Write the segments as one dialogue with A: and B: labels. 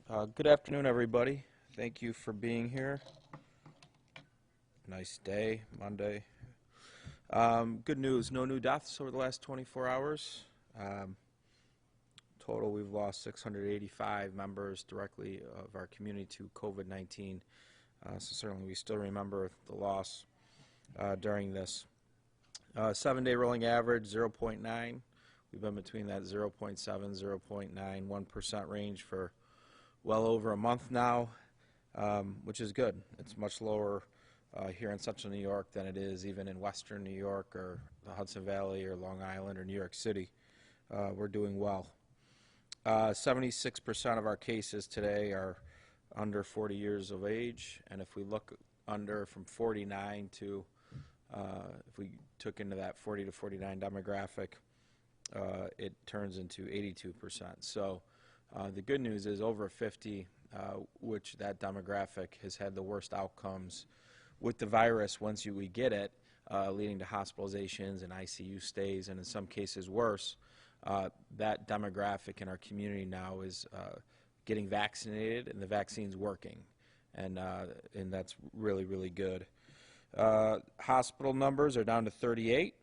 A: Good afternoon, everybody. Thank you for being here. Nice day, Monday. Good news, no new deaths over the last 24 hours. Um, Total, we've lost 685 members directly of our community to COVID-19. So certainly we still remember the loss during this. 7-day rolling average, 0.9. We've been between that 0.7, 0.9, 1% range for well over a month now, which is good. It's much lower here in central New York than it is even in western New York or the Hudson Valley or Long Island or New York City. We're doing well. 76% of our cases today are under 40 years of age, and if we look under from 49 to, if we took into that 40 to 49 demographic, it turns into 82%. So the good news is over 50, which that demographic has had the worst outcomes with the virus once we get it, leading to hospitalizations and ICU stays, and in some cases worse. That demographic in our community now is getting vaccinated, and the vaccine's working, and that's really, really good. Hospital numbers are down to 38,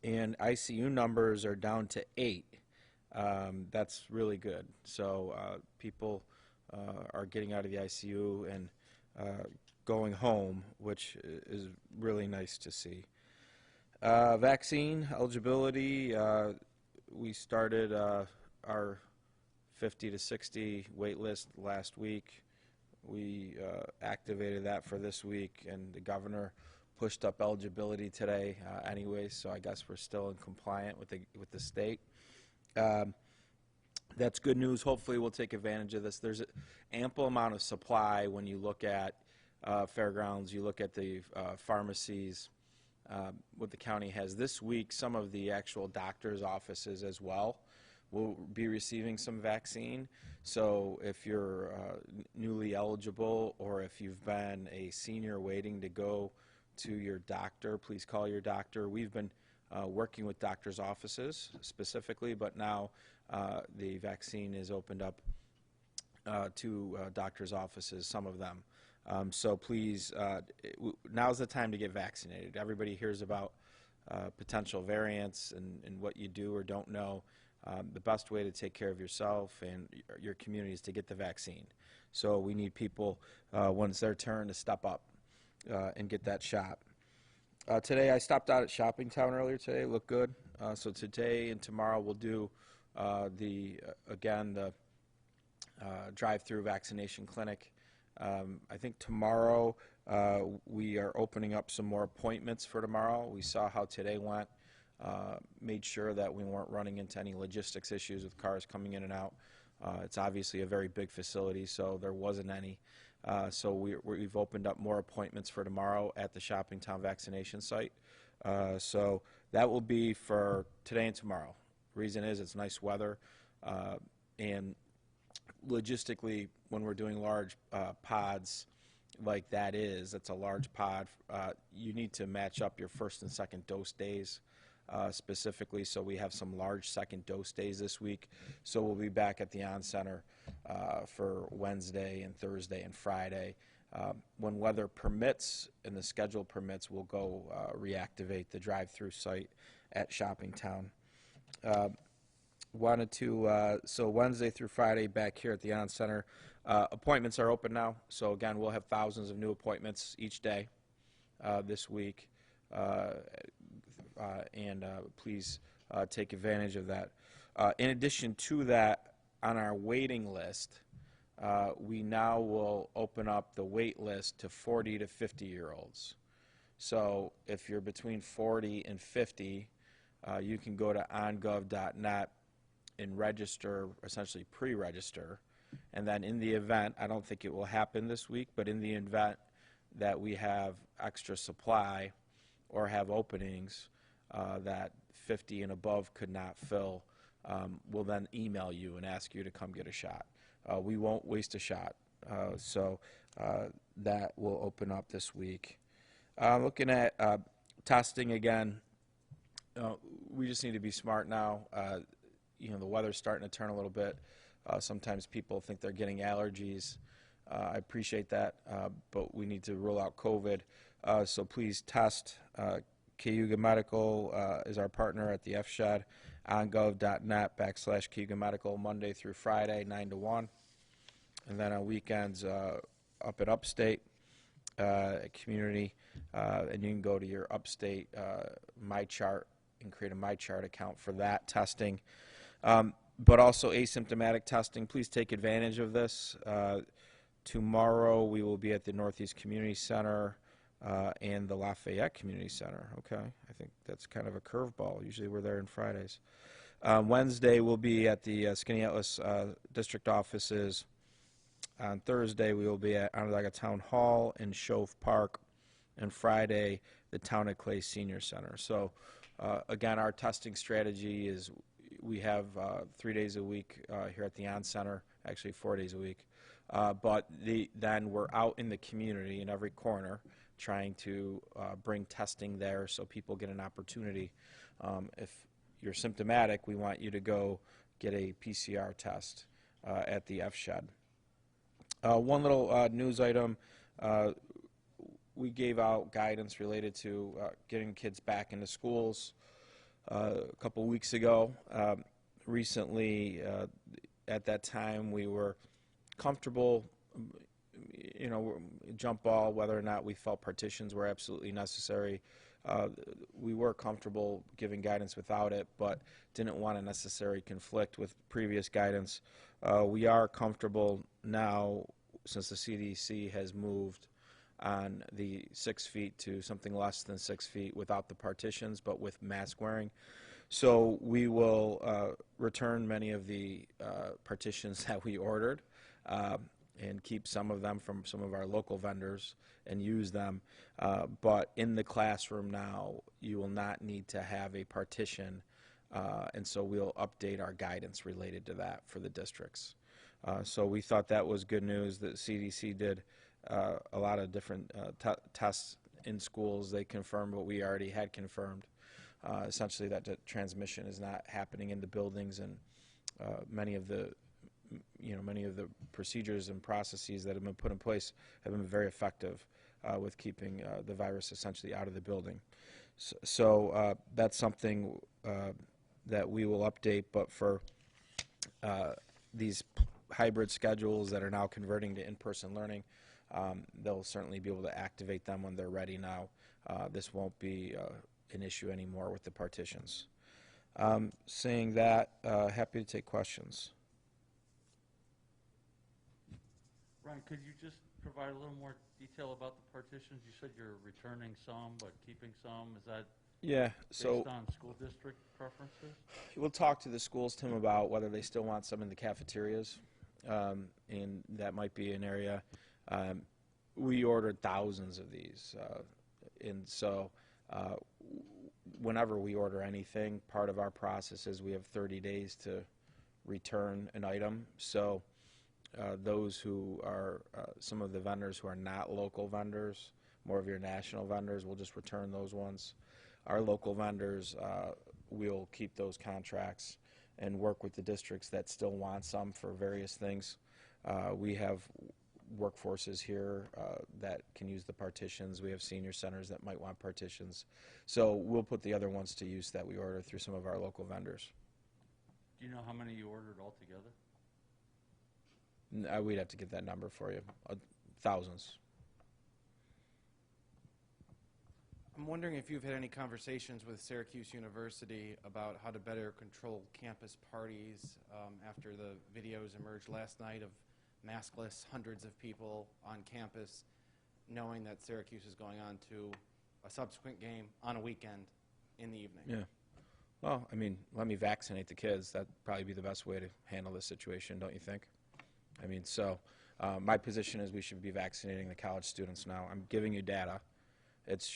A: and ICU numbers are down to 8. That's really good. So people are getting out of the ICU and going home, which is really nice to see. Vaccine eligibility, we started our 50 to 60 wait list last week. We activated that for this week, and the governor pushed up eligibility today anyway, so I guess we're still in compliant with the state. That's good news. Hopefully we'll take advantage of this. There's an ample amount of supply when you look at fairgrounds, you look at the pharmacies, what the county has. This week, some of the actual doctor's offices as well will be receiving some vaccine. So if you're newly eligible, or if you've been a senior waiting to go to your doctor, please call your doctor. We've been working with doctors' offices specifically, but now the vaccine is opened up to doctors' offices, some of them. So please, now's the time to get vaccinated. Everybody hears about potential variants and what you do or don't know. The best way to take care of yourself and your community is to get the vaccine. So we need people, when it's their turn, to step up and get that shot. Today I stopped out at Shopping Town earlier today. It looked good. So today and tomorrow we'll do the drive-through vaccination clinic. I think tomorrow we are opening up some more appointments for tomorrow. We saw how today went, made sure that we weren't running into any logistics issues with cars coming in and out. It's obviously a very big facility, so there wasn't any. So we've opened up more appointments for tomorrow at the Shopping Town vaccination site. So that will be for today and tomorrow. Reason is it's nice weather, and logistically, when we're doing large pods like that's a large pod, you need to match up your first and second dose days specifically, so we have some large second dose days this week. So we'll be back at the on-center for Wednesday and Thursday and Friday. When weather permits and the schedule permits, we'll go reactivate the drive-through site at Shopping Town. So Wednesday through Friday back here at the on-center. Appointments are open now, so again, we'll have thousands of new appointments each day this week, and please take advantage of that. In addition to that, on our waiting list, we now will open up the wait list to 40 to 50-year-olds. So if you're between 40 and 50, you can go to ongov.net and register, essentially pre-register, and then in the event, I don't think it will happen this week, but in the event that we have extra supply or have openings that 50 and above could not fill, we'll then email you and ask you to come get a shot. We won't waste a shot, so that will open up this week. Looking at testing again, we just need to be smart now. The weather's starting to turn a little bit. Sometimes people think they're getting allergies. I appreciate that, but we need to rule out COVID. So please test. Cayuga Medical is our partner at the FSHED, ongov.net/Cayuga Medical, Monday through Friday, 9 to 1. And then on weekends, up at Upstate Community, and you can go to your Upstate MyChart and create a MyChart account for that testing. But also asymptomatic testing. Please take advantage of this. Tomorrow we will be at the Northeast Community Center and the Lafayette Community Center. Okay, I think that's kind of a curveball. Usually we're there on Fridays. Wednesday we'll be at the Skaneateles district offices. On Thursday we will be at Onondaga Town Hall in Shove Park, and Friday the Town of Clay Senior Center. So again, our testing strategy is we have 3 days a week here at the On Center, actually 4 days a week. But then we're out in the community in every corner trying to bring testing there so people get an opportunity. If you're symptomatic, we want you to go get a PCR test at the FSHED. One little news item, we gave out guidance related to getting kids back into schools a couple weeks ago. Recently, at that time, we were comfortable, jump ball, whether or not we felt partitions were absolutely necessary. We were comfortable giving guidance without it, but didn't want to necessarily conflict with previous guidance. We are comfortable now, since the CDC has moved on the 6 feet to something less than 6 feet without the partitions, but with mask wearing. So we will return many of the partitions that we ordered and keep some of them from some of our local vendors and use them. But in the classroom now, you will not need to have a partition, and so we'll update our guidance related to that for the districts. So we thought that was good news that CDC did a lot of different tests in schools. They confirmed what we already had confirmed, essentially that the transmission is not happening in the buildings, and many of the procedures and processes that have been put in place have been very effective with keeping the virus essentially out of the building. So that's something that we will update, but for these hybrid schedules that are now converting to in-person learning, they'll certainly be able to activate them when they're ready now. This won't be an issue anymore with the partitions. Saying that, happy to take questions.
B: Ryan, could you just provide a little more detail about the partitions? You said you're returning some, but keeping some. Is that based on school district preferences?
A: We'll talk to the schools, Tim, about whether they still want some in the cafeterias, and that might be an area. We ordered thousands of these, and so whenever we order anything, part of our process is we have 30 days to return an item. So those who are some of the vendors who are not local vendors, more of your national vendors, will just return those ones. Our local vendors, we'll keep those contracts and work with the districts that still want some for various things. We have workforces here that can use the partitions. We have senior centers that might want partitions. So we'll put the other ones to use that we order through some of our local vendors.
B: Do you know how many you ordered altogether?
A: We'd have to get that number for you. Thousands.
C: I'm wondering if you've had any conversations with Syracuse University about how to better control campus parties after the videos emerged last night of maskless hundreds of people on campus, knowing that Syracuse is going on to a subsequent game on a weekend in the evening.
A: Yeah. Well, I mean, let me vaccinate the kids. That'd probably be the best way to handle this situation, don't you think? I mean, so my position is we should be vaccinating the college students now. I'm giving you data. It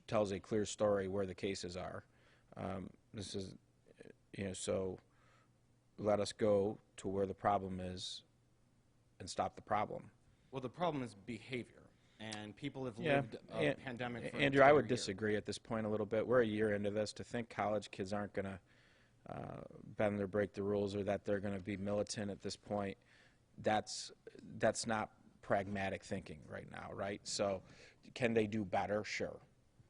A: tells a clear story where the cases are. This is, so let us go to where the problem is and stop the problem.
C: Well, the problem is behavior, and people have lived a pandemic for
A: Andrew, I would disagree at this point a little bit. We're a year into this. To think college kids aren't going to bend or break the rules, or that they're going to be militant at this point. That's not pragmatic thinking right now, right? So can they do better? Sure.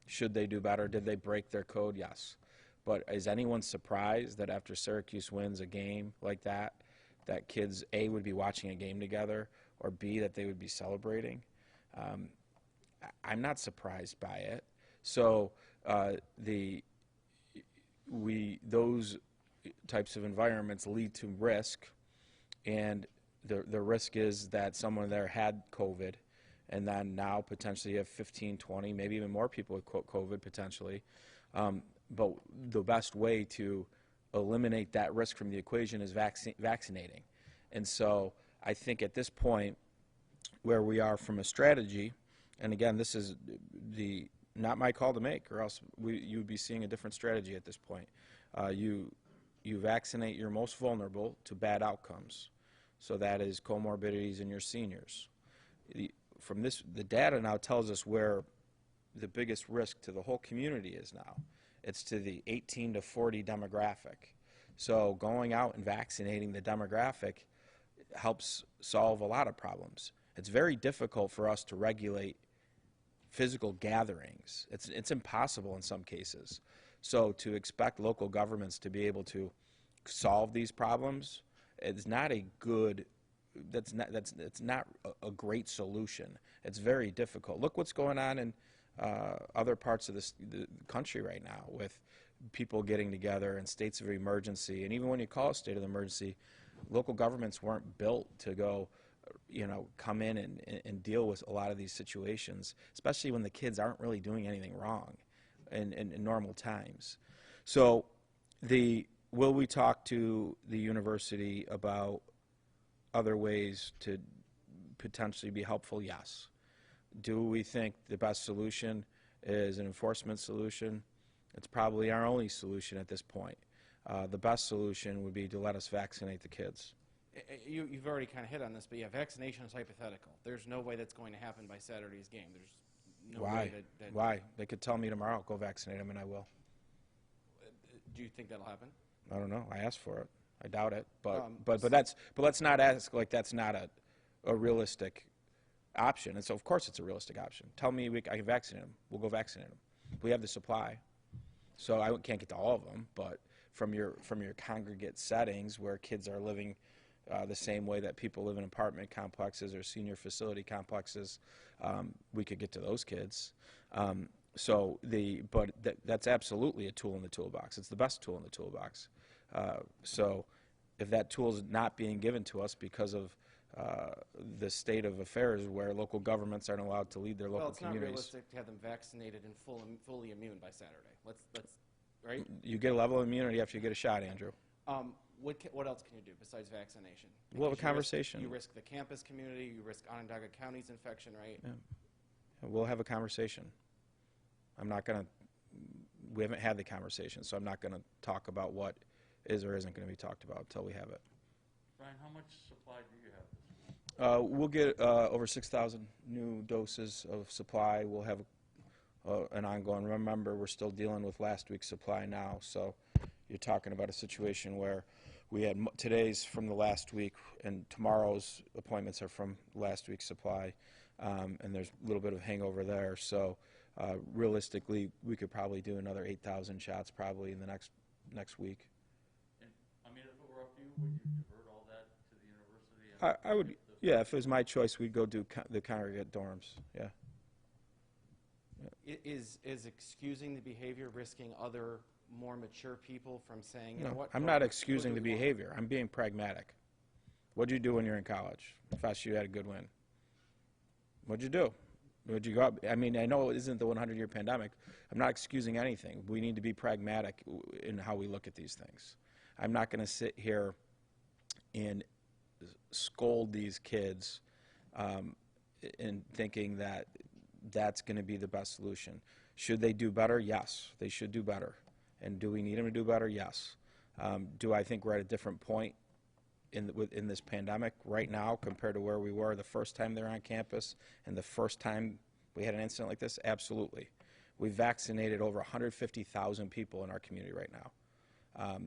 A: Should they do better? Did they break their code? Yes. But is anyone surprised that after Syracuse wins a game like that, that kids, A, would be watching a game together, or B, that they would be celebrating? I'm not surprised by it. So those types of environments lead to risk, and the risk is that someone there had COVID, and then now potentially you have 15, 20, maybe even more people with COVID potentially. But the best way to eliminate that risk from the equation is vaccinating. And so I think at this point, where we are from a strategy, and again, this is not my call to make, or else you would be seeing a different strategy at this point. You vaccinate your most vulnerable to bad outcomes. So that is comorbidities in your seniors. The data now tells us where the biggest risk to the whole community is now. It's to the 18 to 40 demographic. So going out and vaccinating the demographic helps solve a lot of problems. It's very difficult for us to regulate physical gatherings. It's impossible in some cases. So to expect local governments to be able to solve these problems, it's not a good, that's not a great solution. It's very difficult. Look what's going on in other parts of the country right now, with people getting together in states of emergency. And even when you call a state of emergency, local governments weren't built to go, come in and deal with a lot of these situations, especially when the kids aren't really doing anything wrong in normal times. So will we talk to the university about other ways to potentially be helpful? Yes. Do we think the best solution is an enforcement solution? It's probably our only solution at this point. The best solution would be to let us vaccinate the kids.
C: You've already kind of hit on this, but yeah, vaccination is hypothetical. There's no way that's going to happen by Saturday's game. There's no way that...
A: Why? They could tell me tomorrow, go vaccinate them, and I will.
C: Do you think that'll happen?
A: I don't know. I asked for it. I doubt it. But let's not ask like that's not a realistic option. And so of course it's a realistic option. Tell me I can vaccinate them. We'll go vaccinate them. We have the supply. So I can't get to all of them, but from your congregate settings where kids are living the same way that people live in apartment complexes or senior facility complexes, we could get to those kids. But that's absolutely a tool in the toolbox. It's the best tool in the toolbox. So if that tool is not being given to us because of the state of affairs where local governments aren't allowed to lead their local communities.
C: Well, it's not realistic to have them vaccinated and fully immune by Saturday. Let's right?
A: You get a level of immunity after you get a shot, Andrew.
C: What else can you do besides vaccination?
A: We'll have a conversation.
C: You risk the campus community. You risk Onondaga County's infection, right?
A: Yeah. We'll have a conversation. We haven't had the conversation, so I'm not going to talk about what is or isn't going to be talked about until we have it.
B: Brian, how much supply do you have?
A: We'll get over 6,000 new doses of supply. We'll have an ongoing. Remember, we're still dealing with last week's supply now, so you're talking about a situation where we had today's from the last week, and tomorrow's appointments are from last week's supply, and there's a little bit of hangover there. So realistically, we could probably do another 8,000 shots probably in the next week.
B: And, I mean, if it were up to you, would you divert all that to the university?
A: I would, yeah, if it was my choice, we'd go do the congregate dorms, yeah.
C: Is excusing the behavior risking other more mature people from saying, you know
A: No,
C: what?
A: I'm not excusing the behavior. I'm being pragmatic. What'd you do when you were in college? If you had a good win. What'd you do? Would you go out? I mean, I know it isn't the 100-year pandemic. I'm not excusing anything. We need to be pragmatic in how we look at these things. I'm not going to sit here and scold these kids in thinking that that's going to be the best solution. Should they do better? Yes, they should do better. And do we need them to do better? Yes. Do I think we're at a different point in this pandemic right now compared to where we were the first time they're on campus and the first time we had an incident like this? Absolutely. We've vaccinated over 150,000 people in our community right now.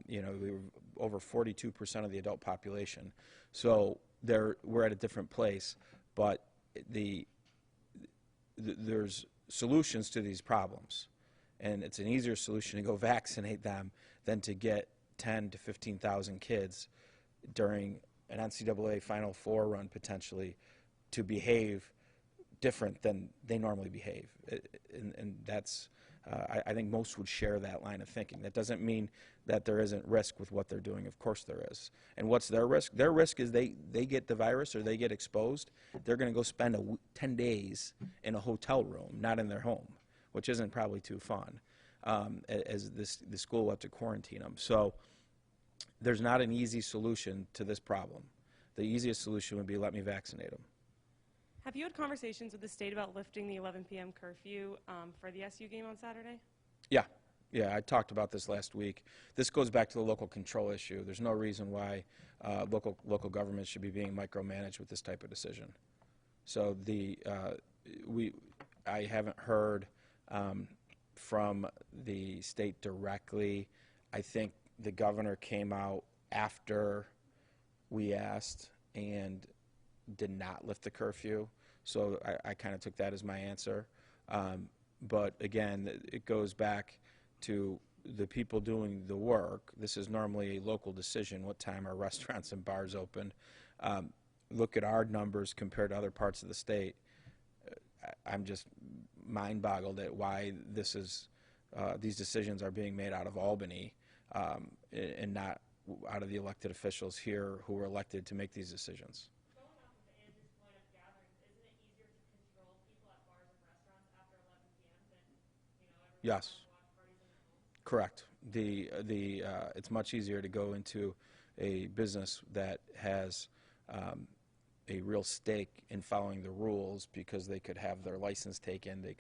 A: We were over 42% of the adult population. So we're at a different place, but there's solutions to these problems. And it's an easier solution to go vaccinate them than to get 10 to 15,000 kids during an NCAA Final Four run potentially to behave different than they normally behave. And that's, I think most would share that line of thinking. That doesn't mean that there isn't risk with what they're doing. Of course there is. And what's their risk? Their risk is they get the virus or they get exposed. They're going to go spend 10 days in a hotel room, not in their home, which isn't probably too fun, as the school will have to quarantine them. So there's not an easy solution to this problem. The easiest solution would be let me vaccinate them.
D: Have you had conversations with the state about lifting the 11 p.m. curfew for the SU game on Saturday?
A: Yeah, I talked about this last week. This goes back to the local control issue. There's no reason why local governments should be being micromanaged with this type of decision. So I haven't heard from the state directly. I think the governor came out after we asked and did not lift the curfew. So I kind of took that as my answer. But again, it goes back to the people doing the work. This is normally a local decision, what time are restaurants and bars open. Look at our numbers compared to other parts of the state. I'm just mind-boggled at why these decisions are being made out of Albany and not out of the elected officials here who were elected to make these decisions.
D: Going off of Andrew's point of gatherings, isn't it easier to control people at bars and restaurants after 11 p.m. than, everyone
A: Yes.
D: watch parties in their homes?
A: Correct. It's much easier to go into a business that has a real stake in following the rules because they could have their license taken, they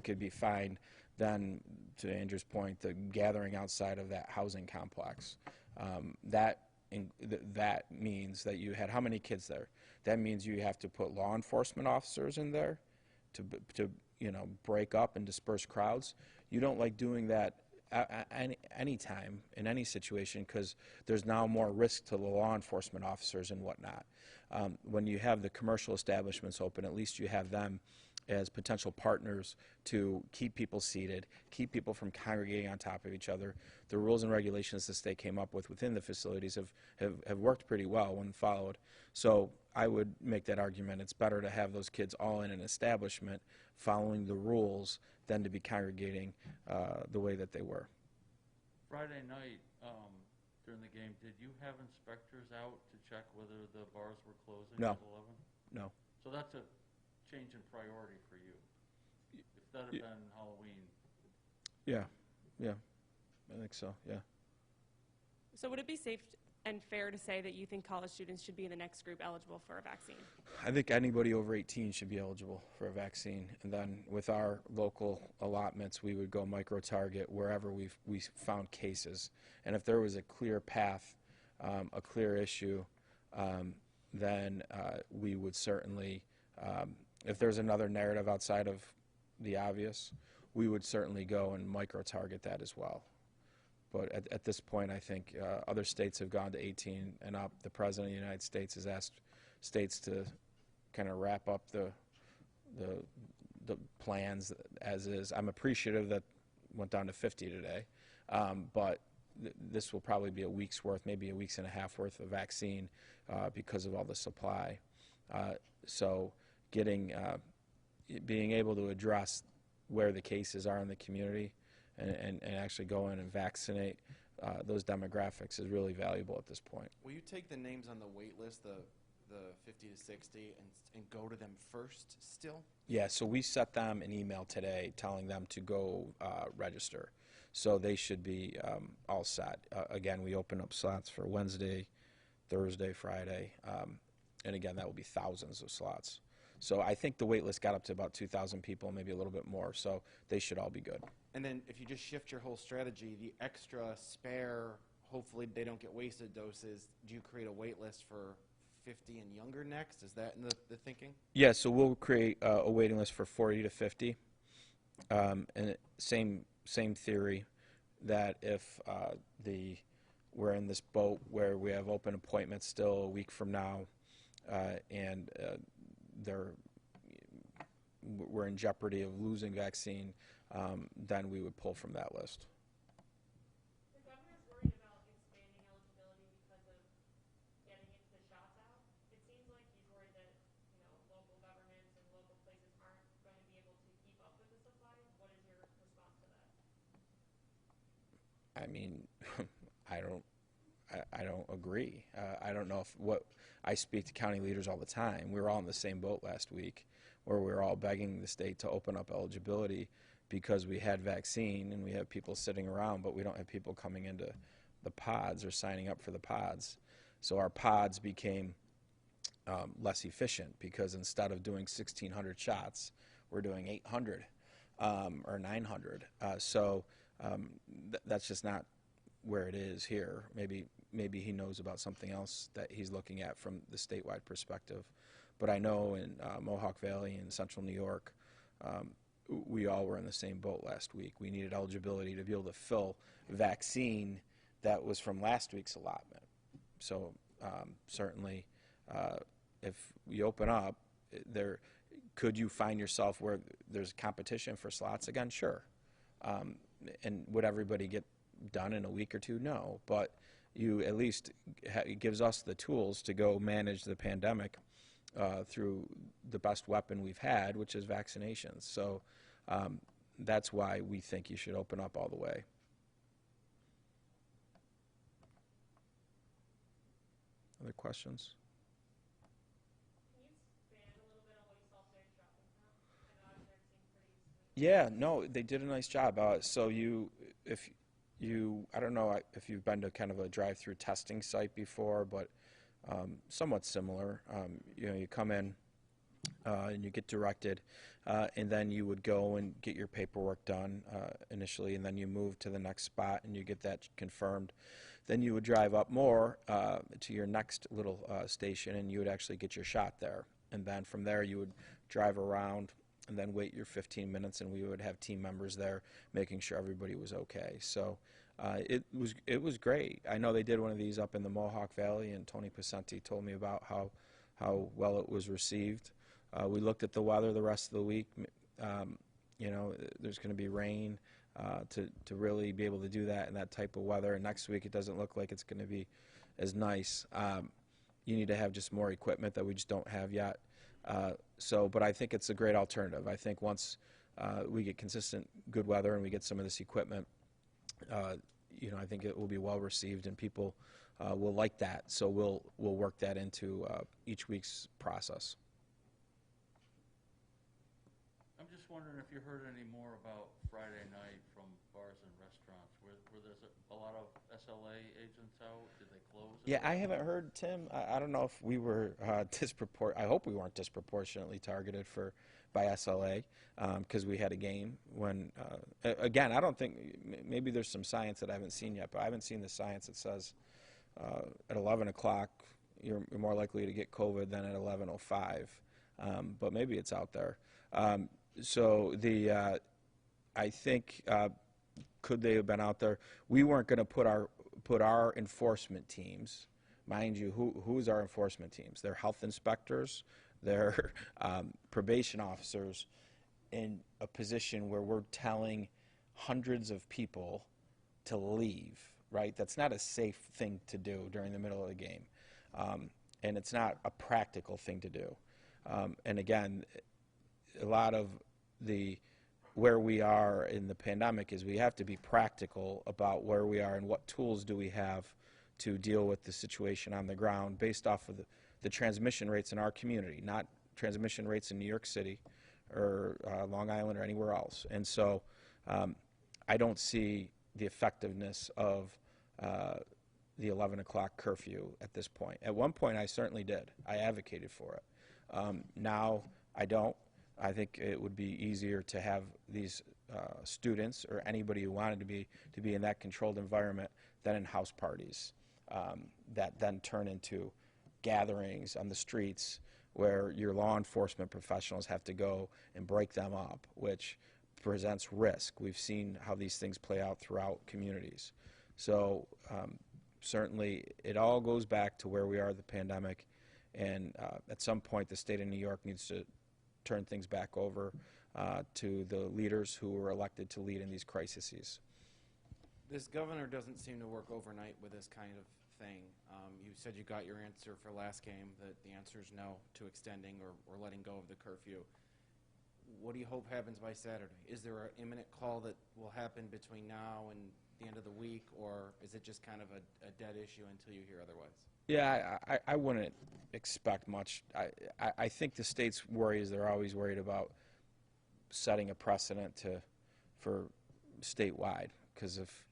A: could be fined, than, to Andrew's point, the gathering outside of that housing complex. That means that you had how many kids there? That means you have to put law enforcement officers in there to break up and disperse crowds. You don't like doing that any time in any situation because there's now more risk to the law enforcement officers and whatnot. When you have the commercial establishments open, at least you have them as potential partners to keep people seated, keep people from congregating on top of each other. The rules and regulations the state came up with within the facilities have worked pretty well when followed. So I would make that argument. It's better to have those kids all in an establishment following the rules than to be congregating the way that they were.
B: Friday night, during the game, did you have inspectors out to check whether the bars were closing
A: No.
B: at 11?
A: No.
B: So that's a change in priority for you. If that had been Halloween.
A: Yeah, I think so, yeah.
D: So would it be safe and fair to say that you think college students should be in the next group eligible for a vaccine?
A: I think anybody over 18 should be eligible for a vaccine. And then with our local allotments, we would go micro-target wherever we found cases. And if there was a clear path, a clear issue, then we would certainly, if there's another narrative outside of the obvious, we would certainly go and micro-target that as well. But at this point, I think other states have gone to 18 and up. The President of the United States has asked states to kind of wrap up the plans as is. I'm appreciative that went down to 50 today, but this will probably be a week's worth, maybe a week's and a half worth of vaccine because of all the supply. So being able to address where the cases are in the community and actually go in and vaccinate those demographics is really valuable at this point.
C: Will you take the names on the wait list, the 50 to 60, and go to them first still?
A: Yeah, so we sent them an email today telling them to go register. So they should be all set. Again, we open up slots for Wednesday, Thursday, Friday, and again, that will be thousands of slots. So I think the wait list got up to about 2,000 people, maybe a little bit more, so they should all be good.
C: And then if you just shift your whole strategy, the extra spare, hopefully they don't get wasted doses, do you create a wait list for 50 and younger next? Is that in the thinking?
A: Yeah, so we'll create a waiting list for 40 to 50. And same theory. that if we're in this boat where we have open appointments still a week from now, and we're in jeopardy of losing vaccine, then we would pull from that list.
D: The governor's worried about expanding eligibility because of getting the shots out. It seems like he's worried that, local governments and local places aren't going to be able to keep up with the supply. What is your response to that?
A: I mean, I don't agree. I don't know I speak to county leaders all the time. We were all in the same boat last week where we were all begging the state to open up eligibility because we had vaccine and we have people sitting around, but we don't have people coming into the pods or signing up for the pods. So our pods became less efficient because instead of doing 1,600 shots, we're doing 800 or 900. That's just not where it is here. Maybe he knows about something else that he's looking at from the statewide perspective. But I know in Mohawk Valley and Central New York, we all were in the same boat last week. We needed eligibility to be able to fill vaccine that was from last week's allotment. So certainly, if we open up, could you find yourself where there's competition for slots again? Sure. And would everybody get done in a week or two? No. But you at least it gives us the tools to go manage the pandemic through the best weapon we've had, which is vaccinations. So that's why we think you should open up all the way. Other questions?
D: Can you expand a little bit on what you saw today at shopping center? I know I've never seen pretty smooth.
A: Yeah, no, they did a nice job. I don't know if you've been to kind of a drive-through testing site before, but somewhat similar. You come in and you get directed, and then you would go and get your paperwork done initially, and then you move to the next spot and you get that confirmed. Then you would drive up more to your next little station, and you would actually get your shot there. And then from there you would drive around and then wait your 15 minutes, and we would have team members there making sure everybody was okay. So it was great. I know they did one of these up in the Mohawk Valley, and Tony Pacenti told me about how well it was received. We looked at the weather the rest of the week. There's going to be rain to really be able to do that in that type of weather. And next week it doesn't look like it's going to be as nice. You need to have just more equipment that we just don't have yet. But I think it's a great alternative. I think once we get consistent good weather and we get some of this equipment, I think it will be well received and people will like that. So we'll work that into each week's process.
B: I'm just wondering if you heard any more about Friday night from bars and restaurants. Were there's a lot of SLA agents out? Did they close?
A: Yeah, I haven't heard, Tim. I don't know if we were I hope we weren't disproportionately targeted by SLA because we had a game when, again, I don't think, maybe there's some science that I haven't seen yet, but I haven't seen the science that says at 11 o'clock you're more likely to get COVID than at 11:05, but maybe it's out there. I think, could they have been out there? We weren't going to put our enforcement teams, mind you, who's our enforcement teams? They're health inspectors, they're probation officers in a position where we're telling hundreds of people to leave, right? That's not a safe thing to do during the middle of the game. And it's not a practical thing to do. And again, a lot of where we are in the pandemic is we have to be practical about where we are and what tools do we have to deal with the situation on the ground based off of the transmission rates in our community, not transmission rates in New York City or Long Island or anywhere else. And so I don't see the effectiveness of the 11 o'clock curfew at this point. At one point I certainly did. I advocated for it. Now I don't. I think it would be easier to have these students or anybody who wanted to be in that controlled environment than in house parties that then turn into gatherings on the streets where your law enforcement professionals have to go and break them up, which presents risk. We've seen how these things play out throughout communities. So certainly it all goes back to where we are, the pandemic, and at some point the state of New York needs to turn things back over to the leaders who were elected to lead in these crises.
C: This governor doesn't seem to work overnight with this kind of thing. You said you got your answer for last game, that the answer is no to extending or letting go of the curfew. What do you hope happens by Saturday? Is there an imminent call that will happen between now and the end of the week, or is it just kind of a dead issue until you hear otherwise?
A: Yeah, I wouldn't expect much. I think the state's worry is they're always worried about setting a precedent for statewide, because if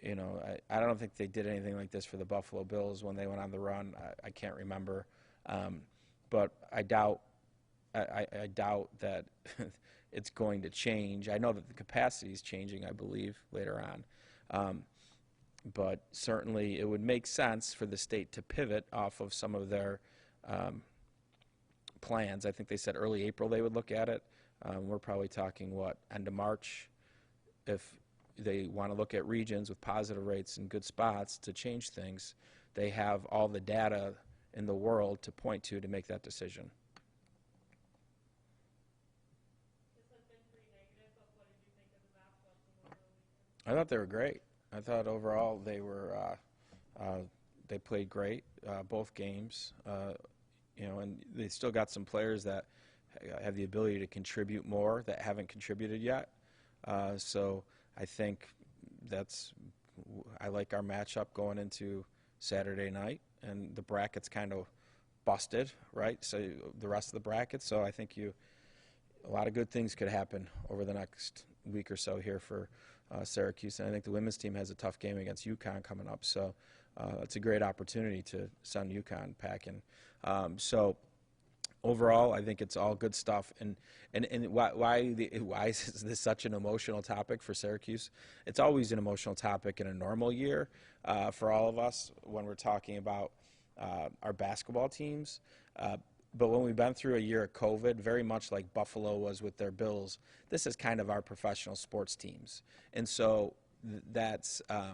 A: you know, I don't think they did anything like this for the Buffalo Bills when they went on the run. I can't remember, but I doubt that it's going to change. I know that the capacity is changing, I believe, later on. But certainly it would make sense for the state to pivot off of some of their plans. I think they said early April they would look at it. We're probably talking, what, end of March? If they want to look at regions with positive rates and good spots to change things, they have all the data in the world to point to make that decision.
D: This has been pretty negative, but what did you think of the basketball team over the weekend?
A: I thought they were great. I thought overall they played great, both games. You know, and they still got some players that have the ability to contribute more that haven't contributed yet. So I think I like our matchup going into Saturday night, and the bracket's kind of busted, right? So the rest of the bracket. So I think a lot of good things could happen over the next week or so here for Syracuse. And I think the women's team has a tough game against UConn coming up. So it's a great opportunity to send UConn packing. So overall, I think it's all good stuff. And why is this such an emotional topic for Syracuse? It's always an emotional topic in a normal year for all of us when we're talking about our basketball teams. But when we've been through a year of COVID, very much like Buffalo was with their Bills, this is kind of our professional sports teams. And so that's I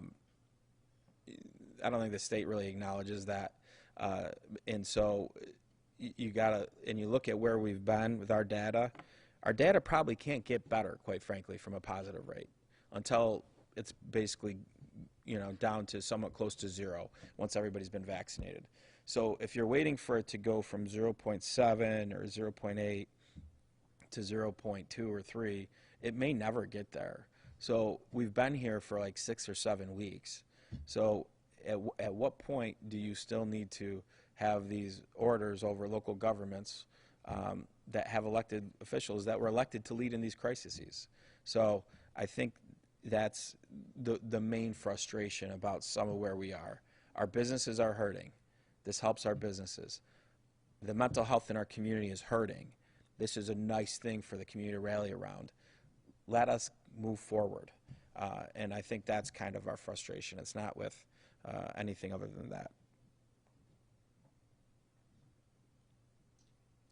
A: don't think the state really acknowledges that. And so you gotta, and you look at where we've been with our data probably can't get better, quite frankly, from a positive rate until it's basically, you know, down to somewhat close to zero once everybody's been vaccinated. So if you're waiting for it to go from 0.7 or 0.8 to 0.2 or 3, it may never get there. So we've been here for like 6 or 7 weeks. So at what point do you still need to have these orders over local governments that have elected officials that were elected to lead in these crises? So I think that's the main frustration about some of where we are. Our businesses are hurting. This helps our businesses. The mental health in our community is hurting. This is a nice thing for the community to rally around. Let us move forward. And I think that's kind of our frustration. It's not with anything other than that.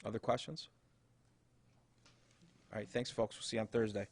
A: Other questions? All right, thanks, folks. We'll see you on Thursday.